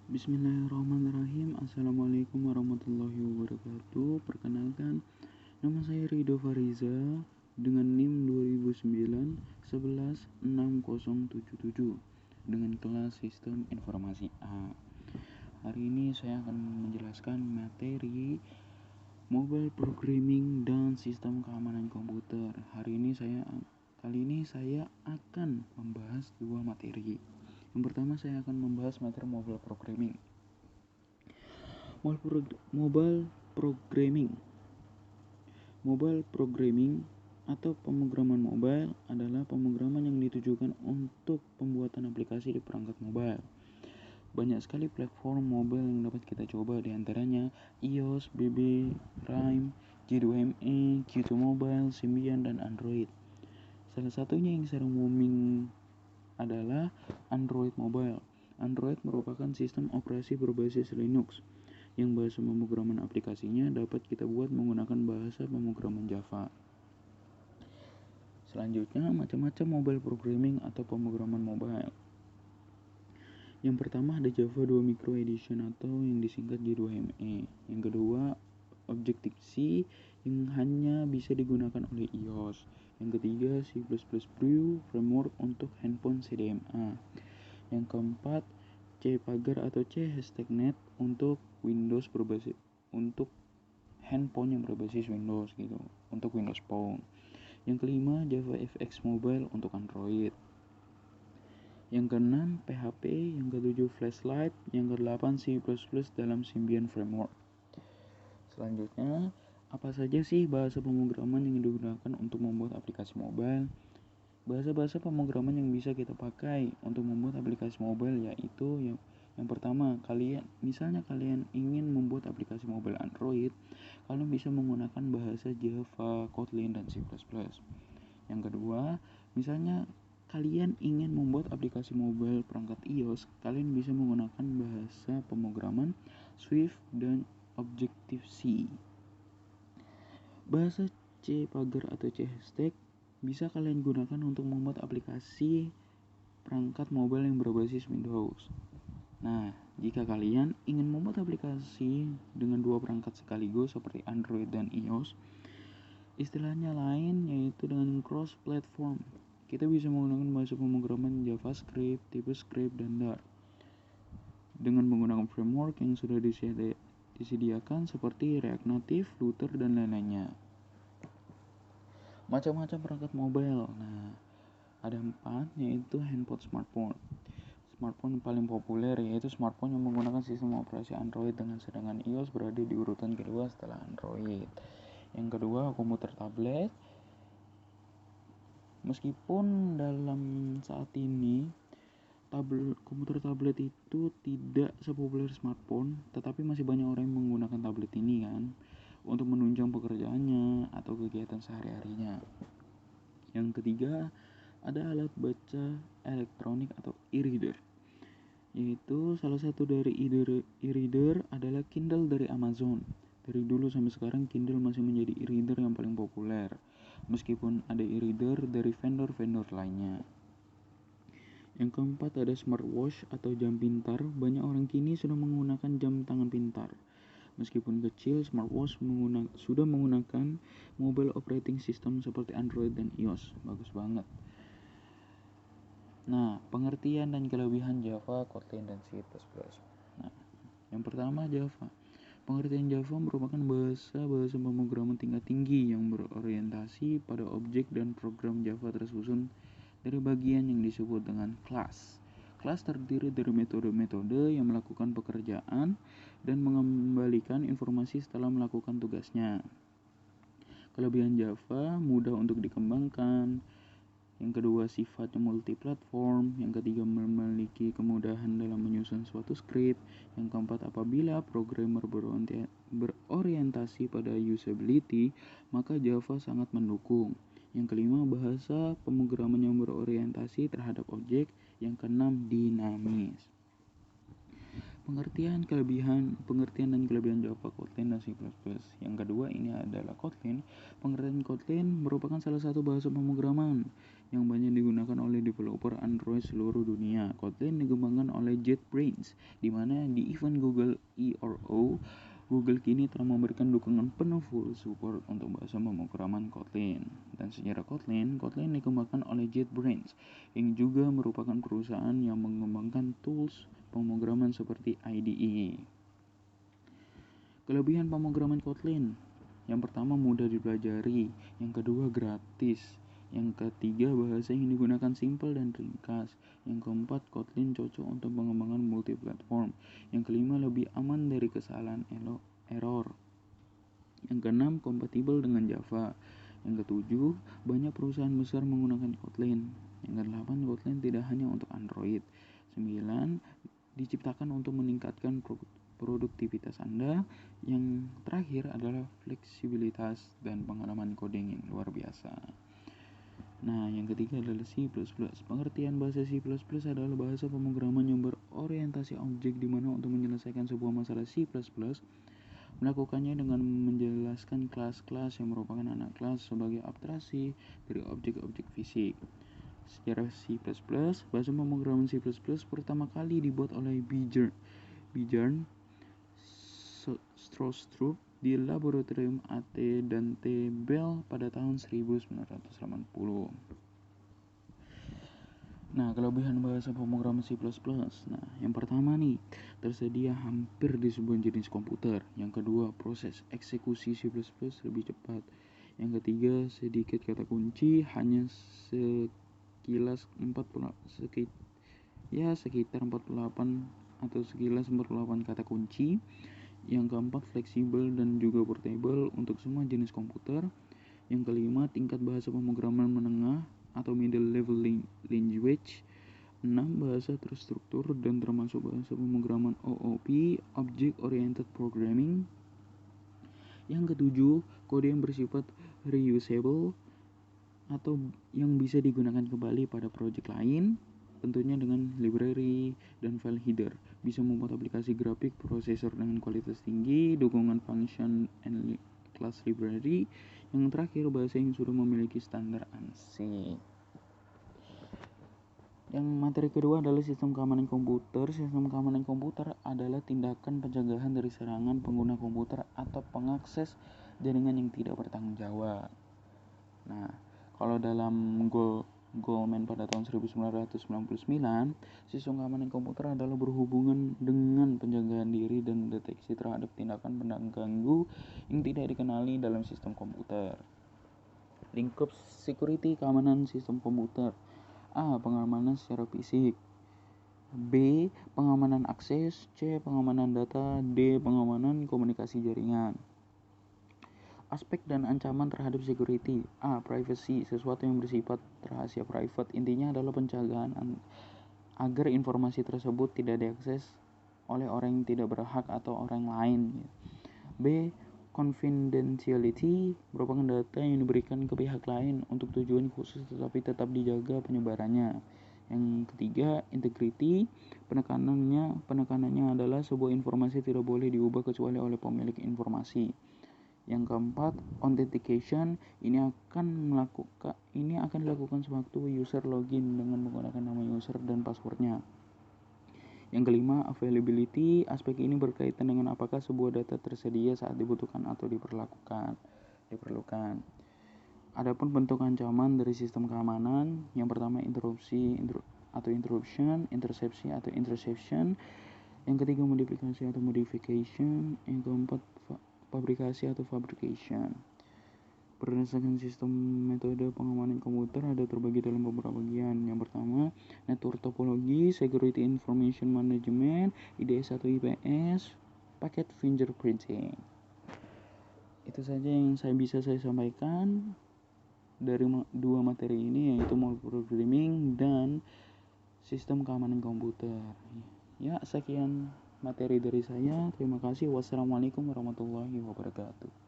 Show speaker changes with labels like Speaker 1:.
Speaker 1: Bismillahirrahmanirrahim. Assalamualaikum warahmatullahi wabarakatuh. Perkenalkan, nama saya Rido Fariza dengan NIM 2009 116077 dengan kelas Sistem Informasi A. Hari ini saya akan menjelaskan materi Mobile Programming dan Sistem Keamanan Komputer. Kali ini saya akan membahas dua materi. Yang pertama saya akan membahas materi Mobile Programming. Mobile Programming atau pemrograman mobile adalah pemrograman yang ditujukan untuk pembuatan aplikasi di perangkat mobile. Banyak sekali platform mobile yang dapat kita coba, diantaranya iOS, BB, Rime, G2ME, Qt Mobile, Symbian, dan Android. Salah satunya yang sering booming adalah Android Mobile. Android merupakan sistem operasi berbasis Linux yang bahasa pemrograman aplikasinya dapat kita buat menggunakan bahasa pemrograman Java. Selanjutnya, macam-macam mobile programming atau pemrograman mobile. Yang pertama ada Java 2 Micro Edition atau yang disingkat G2ME. Yang kedua, Objective-C yang hanya bisa digunakan oleh iOS. Yang ketiga, C++ Brew framework untuk handphone CDMA. Yang keempat, C-Pagar atau C#net untuk handphone yang berbasis Windows gitu, untuk Windows Phone. Yang kelima, JavaFX Mobile untuk Android. Yang keenam, PHP. Yang ketujuh, Flashlight. Yang kedelapan, C++ dalam Symbian framework. Selanjutnya, apa saja sih bahasa pemrograman yang digunakan untuk membuat aplikasi mobile? Bahasa-bahasa pemrograman yang bisa kita pakai untuk membuat aplikasi mobile yaitu yang pertama, kalian ingin membuat aplikasi mobile Android, kalian bisa menggunakan bahasa Java, Kotlin, dan C++. Yang kedua, misalnya kalian ingin membuat aplikasi mobile perangkat iOS, kalian bisa menggunakan bahasa pemrograman Swift dan Objective-C. Bahasa C-Pagar atau C# bisa kalian gunakan untuk membuat aplikasi perangkat mobile yang berbasis Windows. Nah, jika kalian ingin membuat aplikasi dengan dua perangkat sekaligus seperti Android dan iOS, istilahnya lain yaitu dengan cross-platform. Kita bisa menggunakan bahasa pemrograman JavaScript, TypeScript, dan Dart dengan menggunakan framework yang sudah disediakan seperti React Native, Flutter, dan lain-lainnya. Macam-macam perangkat mobile. Nah, ada 4 yaitu handphone smartphone. Smartphone paling populer yaitu smartphone yang menggunakan sistem operasi Android, sedangkan iOS berada di urutan kedua setelah Android. Yang kedua, komputer tablet. Meskipun dalam saat ini komputer tablet itu tidak sepopuler smartphone, tetapi masih banyak orang yang menggunakan tablet ini kan untuk menunjang pekerjaannya atau kegiatan sehari-harinya. Yang ketiga, ada alat baca elektronik atau e-reader, yaitu salah satu dari e-reader adalah Kindle dari Amazon. Dari dulu sampai sekarang Kindle masih menjadi e-reader yang paling populer, meskipun ada e-reader dari vendor-vendor lainnya. Yang keempat ada smartwatch atau jam pintar. Banyak orang kini sudah menggunakan jam tangan pintar. Meskipun kecil, smartwatch sudah menggunakan mobile operating system seperti Android dan iOS. Bagus banget. Nah, pengertian dan kelebihan Java, Kotlin, dan C++. Nah, yang pertama Java. Pengertian Java merupakan bahasa pemrograman tingkat tinggi yang berorientasi pada objek dan program Java tersusun dari bagian yang disebut dengan kelas. Kelas terdiri dari metode-metode yang melakukan pekerjaan dan mengembalikan informasi setelah melakukan tugasnya. Kelebihan Java mudah untuk dikembangkan. Yang kedua, sifatnya multiplatform. Yang ketiga, memiliki kemudahan dalam menyusun suatu skrip. Yang keempat, apabila programmer berorientasi pada usability, maka Java sangat mendukung. Yang kelima, bahasa pemrograman yang berorientasi terhadap objek. Yang keenam, dinamis. Pengertian dan kelebihan Java, Kotlin, dan C++. Yang kedua ini adalah Kotlin. Pengertian Kotlin merupakan salah satu bahasa pemrograman yang banyak digunakan oleh developer Android seluruh dunia. Kotlin dikembangkan oleh JetBrains, di mana di event Google I/O, Google kini telah memberikan dukungan penuh full support untuk bahasa pemrograman Kotlin. Dan secara Kotlin dikembangkan oleh JetBrains, yang juga merupakan perusahaan yang mengembangkan tools pemrograman seperti IDE. Kelebihan pemrograman Kotlin: yang pertama, mudah dipelajari. Yang kedua, gratis. Yang ketiga, bahasa yang digunakan simpel dan ringkas. Yang keempat, Kotlin cocok untuk pengembangan multiplatform. Yang kelima, lebih aman dari kesalahan error. Yang keenam, kompatibel dengan Java. Yang ketujuh, banyak perusahaan besar menggunakan Kotlin. Yang kedelapan, Kotlin tidak hanya untuk Android. 9, diciptakan untuk meningkatkan produktivitas Anda. Yang terakhir adalah fleksibilitas dan pengalaman coding yang luar biasa. Nah, yang ketiga adalah C++. Pengertian bahasa C++ adalah bahasa pemrograman yang berorientasi objek, di mana untuk menyelesaikan sebuah masalah C++, melakukannya dengan menjelaskan kelas-kelas yang merupakan anak kelas sebagai abstraksi dari objek-objek fisik. Sejarah C++, bahasa pemrograman C++ pertama kali dibuat oleh Bjarne Stroustrup di laboratorium AT dan T. Bell pada tahun 1980. Nah, kelebihan bahasa pemrograman C++. Nah, yang pertama nih, tersedia hampir di sebuah jenis komputer. Yang kedua, proses eksekusi C++ lebih cepat. Yang ketiga, sedikit kata kunci, hanya sekitar 48 atau sekilas 48 kata kunci. Yang keempat, fleksibel dan juga portable untuk semua jenis komputer. Yang kelima, tingkat bahasa pemrograman menengah atau middle level language. 6, bahasa terstruktur dan termasuk bahasa pemrograman OOP, Object Oriented Programming. Yang ketujuh, kode yang bersifat reusable atau yang bisa digunakan kembali pada project lain, tentunya dengan library dan file header. Bisa membuat aplikasi grafik, prosesor dengan kualitas tinggi, dukungan function and class library. Yang terakhir, bahasa yang sudah memiliki standar ANSI. Yang materi kedua adalah sistem keamanan komputer. Sistem keamanan komputer adalah tindakan pencegahan dari serangan pengguna komputer atau pengakses jaringan yang tidak bertanggung jawab. Nah, kalau dalam Goldman pada tahun 1999, sistem keamanan komputer adalah berhubungan dengan penjagaan diri dan deteksi terhadap tindakan pengganggu yang tidak dikenali dalam sistem komputer. Lingkup security keamanan sistem komputer. A. Pengamanan secara fisik. B. Pengamanan akses. C. Pengamanan data. D. Pengamanan komunikasi jaringan. Aspek dan ancaman terhadap security. A. Privacy, sesuatu yang bersifat rahasia private. Intinya adalah pencegahan agar informasi tersebut tidak diakses oleh orang yang tidak berhak atau orang lain. B. Confidentiality, merupakan data yang diberikan ke pihak lain untuk tujuan khusus tetapi tetap dijaga penyebarannya. Yang ketiga, integrity, penekanannya adalah sebuah informasi tidak boleh diubah kecuali oleh pemilik informasi. Yang keempat, authentication, ini akan dilakukan sewaktu user login dengan menggunakan nama user dan passwordnya. Yang kelima, availability, aspek ini berkaitan dengan apakah sebuah data tersedia saat dibutuhkan atau diperlukan. Adapun bentuk ancaman dari sistem keamanan, yang pertama interruption, interception atau interception. Yang ketiga, modifikasi atau modification. Yang keempat, fabrikasi atau fabrication. Berdasarkan sistem metode pengamanan komputer ada terbagi dalam beberapa bagian. Yang pertama, network topologi, security information management, IDS atau IPS, packet fingerprinting. Itu saja yang bisa saya sampaikan dari dua materi ini, yaitu multiprogramming dan sistem keamanan komputer. Ya, sekian materi dari saya. Terima kasih. Wassalamualaikum warahmatullahi wabarakatuh.